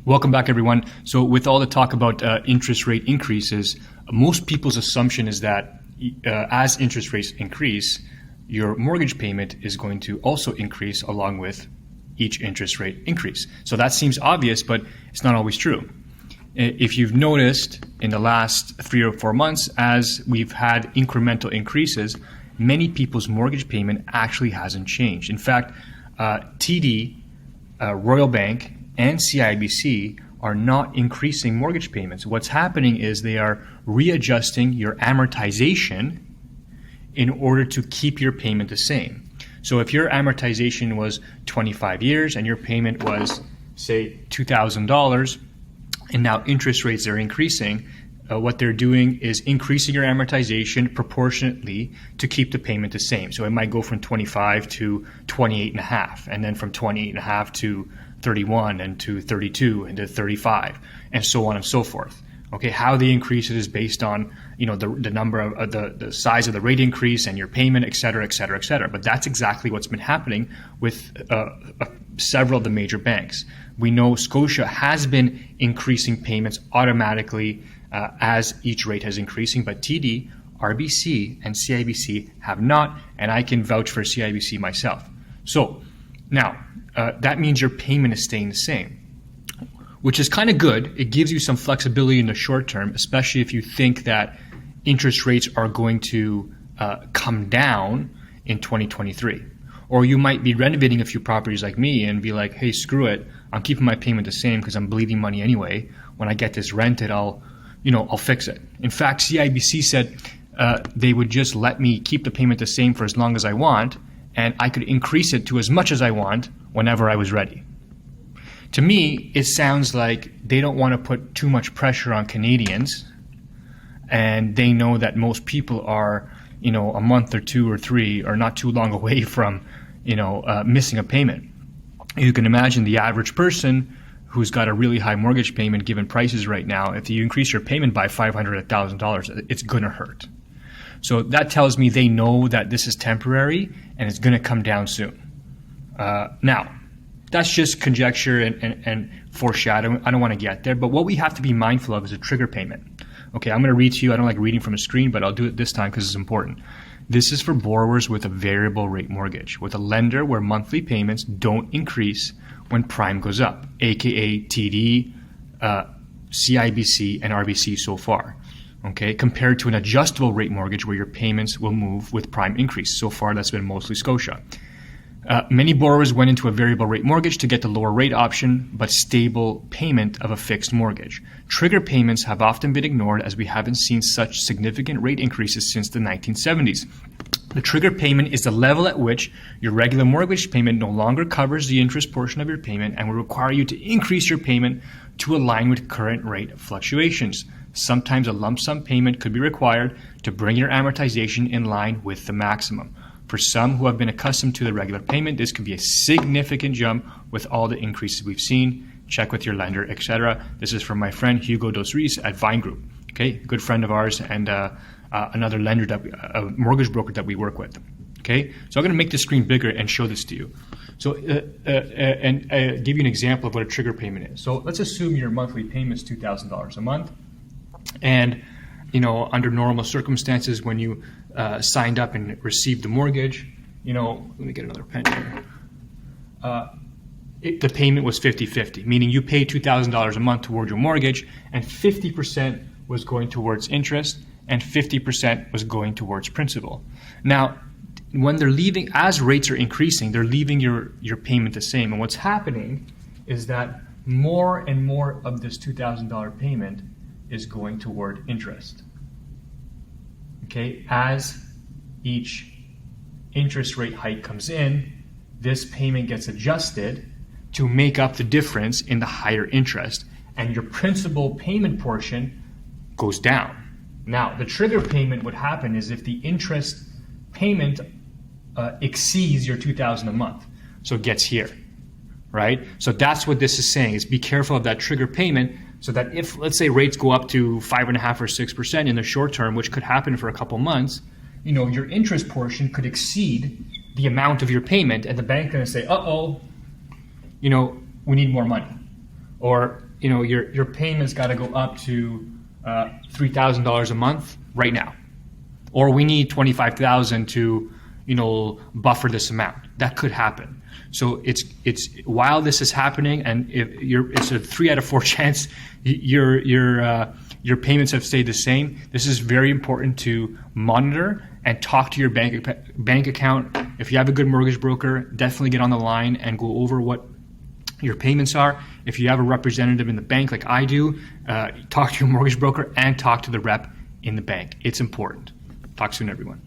Welcome back, everyone. So with all the talk about interest rate increases, most people's assumption is that as interest rates increase, your mortgage payment is going to also increase along with each interest rate increase. So that seems obvious, but it's not always true. If you've noticed in the last 3 or 4 months, as we've had incremental increases, many people's mortgage payment actually hasn't changed. In fact, TD, Royal Bank, and CIBC are not increasing mortgage payments. What's happening is they are readjusting your amortization in order to keep your payment the same. So if your amortization was 25 years and your payment was, say, $2,000, and now interest rates are increasing, what they're doing is increasing your amortization proportionately to keep the payment the same. So it might go from 25 to 28.5, and then from 28.5 to 31, and to 32, and to 35, and so on and so forth. Okay, how they increase it is based on the number of the size of the rate increase and your payment, et cetera, et cetera, et cetera. But that's exactly what's been happening with several of the major banks. We know Scotia has been increasing payments automatically as each rate has increasing, but TD, RBC, and CIBC have not, and I can vouch for CIBC myself. So now that means your payment is staying the same, which is kind of good. It gives you some flexibility in the short term, especially if you think that interest rates are going to come down in 2023. Or you might be renovating a few properties like me and be like, hey, screw it, I'm keeping my payment the same because I'm bleeding money anyway. When I get this rented, I'll fix it. In fact, CIBC said they would just let me keep the payment the same for as long as I want, and I could increase it to as much as I want whenever I was ready. To me, it sounds like they don't want to put too much pressure on Canadians, and they know that most people are, a month or 2 or 3 or not too long away from, missing a payment. You can imagine the average person who's got a really high mortgage payment given prices right now, if you increase your payment by $500, $1,000, it's going to hurt. So that tells me they know that this is temporary and it's going to come down soon. Now, that's just conjecture and foreshadowing. I don't want to get there, but what we have to be mindful of is a trigger payment. Okay, I'm going to read to you. I don't like reading from a screen, but I'll do it this time because it's important. This is for borrowers with a variable rate mortgage, with a lender where monthly payments don't increase when prime goes up, aka TD, CIBC, and RBC so far. Okay, compared to an adjustable rate mortgage where your payments will move with prime increase. So far, that's been mostly Scotia. Many borrowers went into a variable rate mortgage to get the lower rate option, but stable payment of a fixed mortgage. Trigger payments have often been ignored as we haven't seen such significant rate increases since the 1970s. The trigger payment is the level at which your regular mortgage payment no longer covers the interest portion of your payment and will require you to increase your payment to align with current rate fluctuations. Sometimes a lump sum payment could be required to bring your amortization in line with the maximum. For some who have been accustomed to the regular payment, this could be a significant jump with all the increases we've seen. Check with your lender, etc. This is from my friend Hugo Dos Reis at Vine Group. Okay, good friend of ours and another lender, a mortgage broker that we work with. Okay, so I'm going to make the screen bigger and show this to you. So and give you an example of what a trigger payment is. So let's assume your monthly payment is $2,000 a month, and under normal circumstances, when you signed up and received the mortgage, let me get another pen here. The payment was 50-50, meaning you paid $2,000 a month toward your mortgage, and 50% was going towards interest, and 50% was going towards principal. Now, when they're leaving, as rates are increasing, they're leaving your payment the same. And what's happening is that more and more of this $2,000 payment is going toward interest. Okay, as each interest rate hike comes in, this payment gets adjusted to make up the difference in the higher interest, and your principal payment portion goes down. Now, the trigger payment would happen is if the interest payment exceeds your $2,000 a month, so it gets here, right? So that's what this is saying, is be careful of that trigger payment, so that if, let's say, rates go up to 5.5% or 6% in the short term, which could happen for a couple months, your interest portion could exceed the amount of your payment, and the bank going to say, we need more money. Or your payment's got to go up to $3,000 a month right now, or we need 25,000 to buffer this amount. That could happen. So it's while this is happening, and it's a 3 out of 4 chance your payments have stayed the same. This is very important to monitor and talk to your bank account. If you have a good mortgage broker, definitely get on the line and go over what your payments are. If you have a representative in the bank like I do, talk to your mortgage broker and talk to the rep in the bank. It's important. Talk soon, everyone.